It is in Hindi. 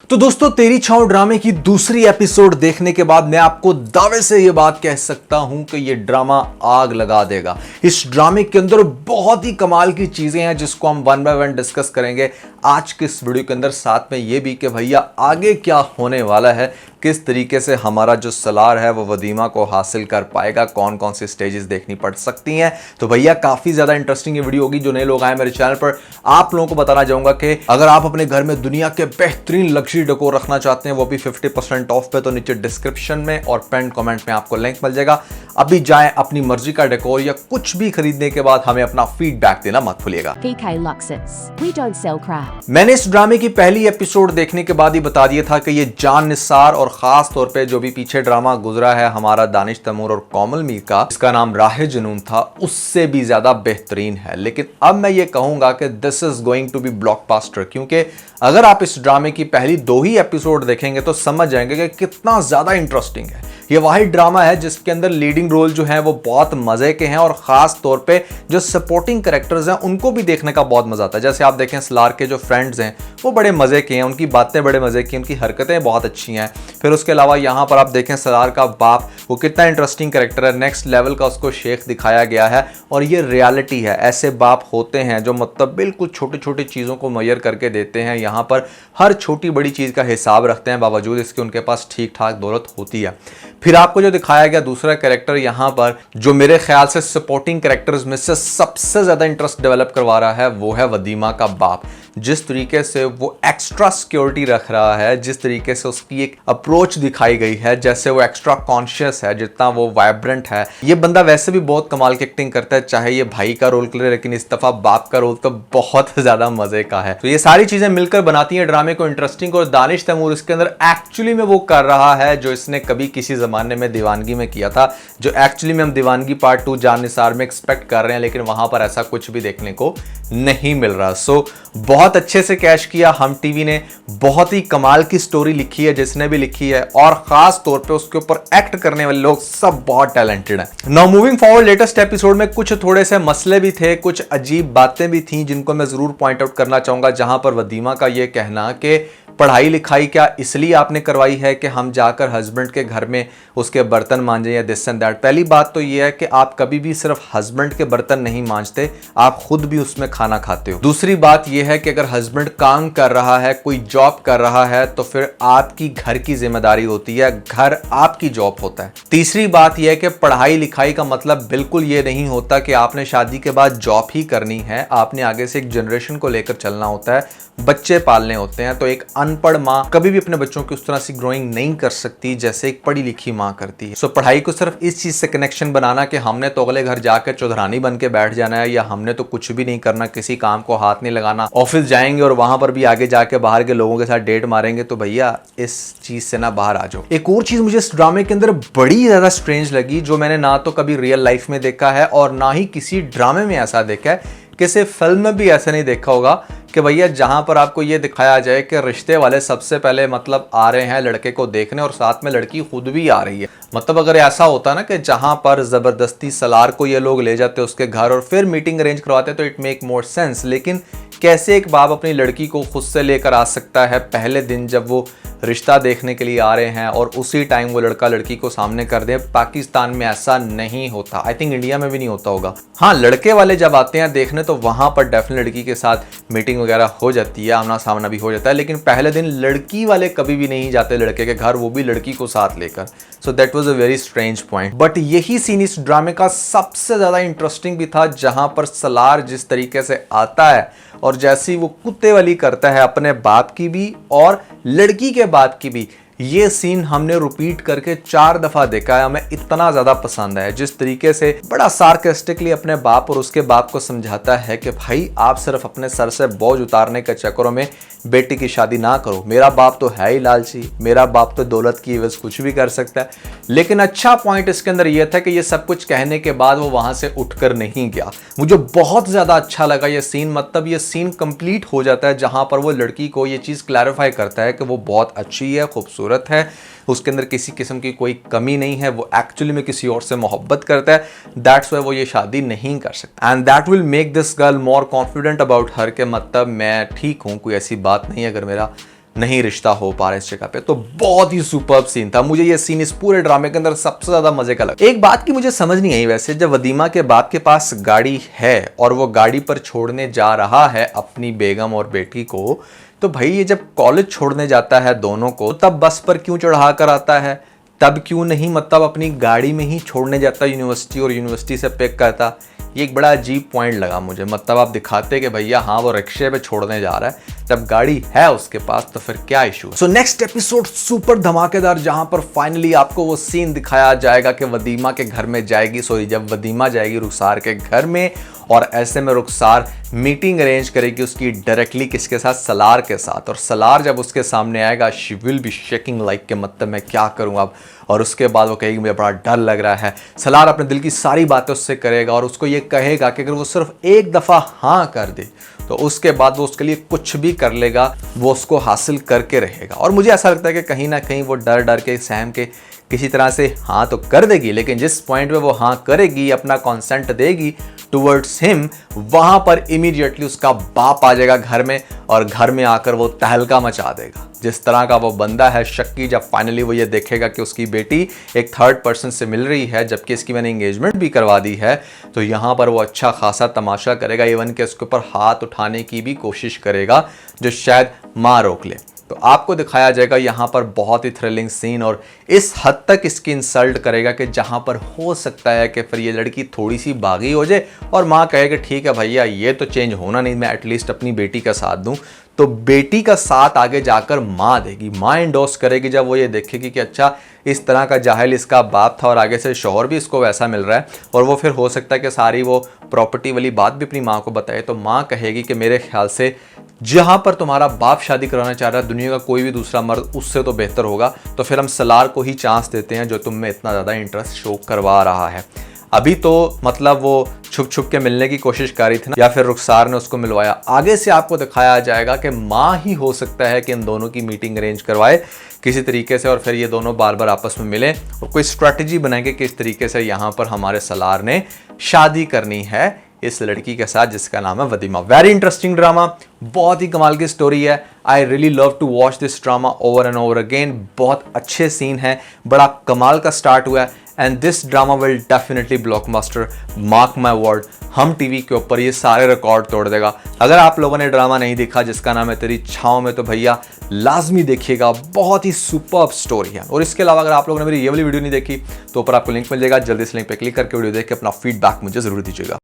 तो दोस्तों, तेरी छाव ड्रामे की दूसरी एपिसोड देखने के बाद मैं आपको दावे से यह बात कह सकता हूं कि यह ड्रामा आग लगा देगा। इस ड्रामे के अंदर बहुत ही कमाल की चीजें हैं जिसको हम वन बाय वन डिस्कस करेंगे आज के इस वीडियो के अंदर। साथ में यह भी कि भैया आगे क्या होने वाला है, किस तरीके से हमारा जो सलार है वो वदीमा को हासिल कर पाएगा, कौन कौन सी स्टेजेस देखनी पड़ सकती हैं। तो भैया काफी ज्यादा इंटरेस्टिंग ये वीडियो होगी। जो नए लोग आए मेरे चैनल पर, आप लोगों को बताना चाहूंगा कि अगर आप अपने घर में दुनिया के बेहतरीन लग्जरी डेकोर रखना चाहते हैं, वो भी 50% ऑफ पे, तो नीचे डिस्क्रिप्शन में और पेन कमेंट में आपको लिंक मिल जाएगा। अभी जाएं, अपनी मर्जी का डेकोर या कुछ भी खरीदने के बाद हमें अपना फीडबैक देना मत भूलिएगा। PK Luxus. We don't sell crap. मैंने इस ड्रामे की पहली एपिसोड देखने के बाद ही बता दिया था कि ये जान निसार और खास तौर पे जो भी पीछे ड्रामा गुजरा है हमारा दानिश तैमूर और कोमल मीर का, इसका नाम राह जुनून था, उससे भी ज्यादा बेहतरीन है। लेकिन अब मैं ये कहूंगा कि this is going to be blockbuster, क्योंकि अगर आप इस ड्रामे की पहली 2 ही एपिसोड देखेंगे तो समझ जाएंगे कि कितना ज्यादा इंटरेस्टिंग है। ये वही ड्रामा है जिसके अंदर लीडिंग रोल जो है वो बहुत मजे के हैं और खास तौर पे जो सपोर्टिंग कैरेक्टर्स हैं उनको भी देखने का बहुत मजा आता है। जैसे आप देखें, सलार के जो फ्रेंड्स हैं वो बड़े मजे के हैं, उनकी बातें बड़े मजे की, उनकी हरकतें बहुत अच्छी हैं। फिर उसके अलावा यहाँ पर आप देखें सलार का बाप, वो कितना इंटरेस्टिंग कैरेक्टर है, नेक्स्ट लेवल का उसको शेख दिखाया गया है। और ये रियलिटी है, ऐसे बाप होते हैं जो मतलब बिल्कुल छोटी छोटी चीज़ों को मुय्यर करके देते हैं, यहाँ पर हर छोटी बड़ी चीज़ का हिसाब रखते हैं, बावजूद इसके उनके पास ठीक ठाक दौलत होती है। फिर आपको जो दिखाया गया दूसरा कैरेक्टर यहाँ पर, जो मेरे ख्याल से सपोर्टिंग कैरेक्टर्स में से सबसे ज्यादा इंटरेस्ट डेवलप करवा रहा है, वो है वदीमा का बाप। जिस तरीके से वो एक्स्ट्रा सिक्योरिटी रख रहा है, जिस तरीके से उसकी एक अप्रोच दिखाई गई है, जैसे वो एक्स्ट्रा कॉन्शियस है, जितना वो वाइब्रेंट है। ये बंदा वैसे भी बहुत कमाल की एक्टिंग करता है, चाहे ये भाई का रोल करे, लेकिन इस दफा बाप का रोल तो बहुत ज्यादा मजे का है। तो ये सारी चीजें मिलकर बनाती हैं ड्रामे को इंटरेस्टिंग। और दानिश तैमूर इसके अंदर एक्चुअली में वो कर रहा है जो इसने कभी किसी जमाने में दीवानगी में किया था, जो एक्चुअली में हम दीवानगी पार्ट 2 जान निसार में एक्सपेक्ट कर रहे हैं, लेकिन वहां पर ऐसा कुछ भी देखने को नहीं मिल रहा। सो बहुत अच्छे से कैश किया हम टीवी ने, बहुत ही कमाल की स्टोरी लिखी है जिसने भी लिखी है, और खास तौर पे उसके ऊपर एक्ट करने वाले लोग सब बहुत टैलेंटेड हैं। Now moving forward, latest episode में कुछ थोड़े से मसले भी थे, कुछ अजीब बातें भी थी जिनको मैं जरूर पॉइंट आउट करना चाहूंगा। जहां पर वदीमा का यह कहना कि पढ़ाई लिखाई क्या इसलिए आपने करवाई है कि हम जाकर हस्बैंड के घर में उसके बर्तन मांजें या दिस एंड दैट। पहली बात तो यह है कि आप कभी भी सिर्फ हस्बैंड के बर्तन नहीं मांजते, आप खुद भी उसमें खाना खाते हो। दूसरी बात यह है कि अगर हस्बैंड काम कर रहा है, कोई जॉब कर रहा है, तो फिर आपकी घर की जिम्मेदारी होती है, घर आपकी जॉब होता है। तीसरी बात यह है कि पढ़ाई लिखाई का मतलब बिल्कुल ये नहीं होता कि आपने शादी के बाद जॉब ही करनी है, आपने आगे से एक जनरेशन को लेकर चलना होता है, बच्चे पालने होते हैं। तो एक अनपढ़ माँ कभी भी अपने बच्चों की उस तरह से ग्रोइंग नहीं कर सकती जैसे एक पढ़ी लिखी माँ करती है। सो पढ़ाई को सिर्फ इस चीज से कनेक्शन बनाना कि हमने तो अगले घर जाकर चौधरानी बन के बैठ जाना है, या हमने तो कुछ भी नहीं करना, किसी काम को हाथ नहीं लगाना, ऑफिस जाएंगे और वहां पर भी आगे जाके बाहर के लोगों के साथ डेट मारेंगे, तो भैया इस चीज से ना बाहर आ जाओ। एक और चीज मुझे इस ड्रामे के अंदर बड़ी ज्यादा स्ट्रेंज लगी, जो मैंने ना तो कभी रियल लाइफ में देखा है और ना ही किसी ड्रामे में ऐसा देखा है, किसी फिल्म में भी ऐसा नहीं देखा होगा कि भैया जहां पर आपको ये दिखाया जाए कि रिश्ते वाले सबसे पहले मतलब आ रहे हैं लड़के को देखने और साथ में लड़की खुद भी आ रही है। मतलब अगर ऐसा होता ना कि जहां पर जबरदस्ती सलार को ये लोग ले जाते उसके घर और फिर मीटिंग अरेंज करवाते, तो इट मेक मोर सेंस। लेकिन कैसे एक बाप अपनी लड़की को खुद से लेकर आ सकता है पहले दिन जब वो रिश्ता देखने के लिए आ रहे हैं, और उसी टाइम वो लड़का लड़की को सामने कर दे? पाकिस्तान में ऐसा नहीं होता, आई थिंक इंडिया में भी नहीं होता होगा। हाँ, लड़के वाले जब आते हैं देखने तो वहां पर डेफिनेट लड़की के साथ मीटिंग वगैरह हो जाती है, आमना सामना भी हो जाता है, लेकिन पहले दिन लड़की वाले कभी भी नहीं जाते लड़के के घर, वो भी लड़की को साथ लेकर। So that was a very strange point. But यही सीन इस ड्रामे का सबसे ज्यादा इंटरेस्टिंग भी था, जहां पर सलार जिस तरीके से आता है और जैसी वो कुत्ते वाली करता है अपने बाप की भी और लड़की के बाप की भी, ये सीन हमने रिपीट करके 4 दफा देखा है, हमें इतना ज्यादा पसंद है। जिस तरीके से बड़ा सार्केस्टिकली अपने बाप और उसके बाप को समझाता है कि भाई आप सिर्फ अपने सर से बोझ उतारने के चक्करों में बेटी की शादी ना करो, मेरा बाप तो है ही लालची, मेरा बाप तो दौलत की एवज कुछ भी कर सकता है। लेकिन अच्छा पॉइंट इसके अंदर यह था कि ये सब कुछ कहने के बाद वो वहां से उठकर नहीं गया। मुझे बहुत ज्यादा अच्छा लगा ये सीन, मतलब ये सीन कंप्लीट हो जाता है जहां पर वो लड़की को ये चीज क्लैरिफाई करता है कि वो बहुत अच्छी है, खूबसूरत है, उसके अंदर किसी किस्म की कोई कमी नहीं है, वो एक्चुअली में किसी और से मोहब्बत करता है, दैट्स व्हाई वो ये शादी नहीं कर सकता। And that will make this girl more confident about her के मतलब मैं ठीक हूं, कोई ऐसी बात नहीं, अगर मेरा नहीं रिश्ता हो पा रहा है इस जगह पे। तो बहुत ही सुपर्ब सीन था, मुझे ये सीन इस पूरे ड्रामे के अंदर सबसे ज्यादा मजे का लगा। एक बात की मुझे समझ नहीं आई वैसे, जब वदीमा के बाप के पास गाड़ी है और वो गाड़ी पर छोड़ने जा रहा है अपनी बेगम और बेटी को, तो भाई ये जब कॉलेज छोड़ने जाता है दोनों को, तब बस पर क्यों चढ़ा कर आता है? तब क्यों नहीं मतलब अपनी गाड़ी में ही छोड़ने जाता यूनिवर्सिटी और यूनिवर्सिटी से पिक करता? ये एक बड़ा अजीब पॉइंट लगा मुझे। मतलब आप दिखाते कि भैया हाँ वो रिक्शे पे छोड़ने जा रहा है, जब गाड़ी है उसके पास तो फिर क्या इशू है। सो नेक्स्ट एपिसोड सुपर धमाकेदार, जहां पर फाइनली आपको वो सीन दिखाया जाएगा कि वदीमा के घर में जाएगी, जब वदीमा जाएगी रुखसार के घर में, और ऐसे में रुखसार मीटिंग अरेंज करेगी उसकी डायरेक्टली किसके साथ? सलार के साथ। और सलार जब उसके सामने आएगा, she will be shaking like के मतलब मैं क्या करूं अब। और उसके बाद वो कहेगी मुझे बड़ा डर लग रहा है। सलार अपने दिल की सारी बातें उससे करेगा और उसको ये कहेगा कि अगर वो सिर्फ एक दफ़ा हाँ कर दे तो उसके बाद वो उसके लिए कुछ भी कर लेगा, वो उसको हासिल करके रहेगा। और मुझे ऐसा लगता है कि कहीं ना कहीं वो डर डर के सहम के किसी तरह से हाँ तो कर देगी, लेकिन जिस पॉइंट पे वो हाँ करेगी, अपना कॉन्सेंट देगी टुवर्ड्स हिम, वहां पर इमीडिएटली उसका बाप आ जाएगा घर में, और घर में आकर वो तहलका मचा देगा। जिस तरह का वो बंदा है शक्की, जब फाइनली वो ये देखेगा कि उसकी बेटी एक थर्ड पर्सन से मिल रही है, जबकि इसकी मैंने एंगेजमेंट भी करवा दी है, तो यहाँ पर वो अच्छा खासा तमाशा करेगा, इवन के उसके ऊपर हाथ उठाने की भी कोशिश करेगा, जो शायद माँ रोक ले। तो आपको दिखाया जाएगा यहाँ पर बहुत ही थ्रिलिंग सीन, और इस हद तक इसकी इंसल्ट करेगा कि जहाँ पर हो सकता है कि फिर ये लड़की थोड़ी सी बागी हो जाए और माँ कहे कि ठीक है भैया ये तो चेंज होना नहीं, मैं एटलीस्ट अपनी बेटी का साथ दूँ। तो बेटी का साथ आगे जाकर माँ देगी, माँ इंडोर्स करेगी जब वो ये देखेगी कि अच्छा इस तरह का जाहिल इसका बाप था और आगे से शौहर भी इसको वैसा मिल रहा है, और वो फिर हो सकता है कि सारी वो प्रॉपर्टी वाली बात भी अपनी माँ को बताए। तो माँ कहेगी कि मेरे ख्याल से जहाँ पर तुम्हारा बाप शादी कराना चाह रहा है, दुनिया का कोई भी दूसरा मर्द उससे तो बेहतर होगा, तो फिर हम सलार को ही चांस देते हैं जो तुम में इतना ज़्यादा इंटरेस्ट शो करवा रहा है। अभी तो मतलब वो छुप छुप के मिलने की कोशिश कर रही थी ना, या फिर रुखसार ने उसको मिलवाया। आगे से आपको दिखाया जाएगा कि माँ ही हो सकता है कि इन दोनों की मीटिंग अरेंज करवाए किसी तरीके से, और फिर ये दोनों बार बार आपस में मिलें और कोई स्ट्रैटेजी बनाएंगे कि इस तरीके से यहाँ पर हमारे सलार ने शादी करनी है इस लड़की के साथ जिसका नाम है वदीमा। वेरी इंटरेस्टिंग ड्रामा, बहुत ही कमाल की स्टोरी है। I really love to watch this drama over and over again. बहुत अच्छे सीन है, बड़ा कमाल का स्टार्ट हुआ है, and this drama will definitely blockbuster, mark my word. हम टीवी के ऊपर ये सारे रिकॉर्ड तोड़ देगा। अगर आप लोगों ने ड्रामा नहीं देखा जिसका नाम है तेरी छाँव में, तो भैया लाजमी देखिएगा, बहुत ही सुपर्ब स्टोरी है। और इसके अलावा अगर आप लोगों ने मेरी ये वाली वीडियो नहीं देखी तो ऊपर आपको लिंक मिल जाएगा, जल्दी से लिंक पे क्लिक करके वीडियो देख के अपना फीडबैक मुझे जरूर दीजिएगा।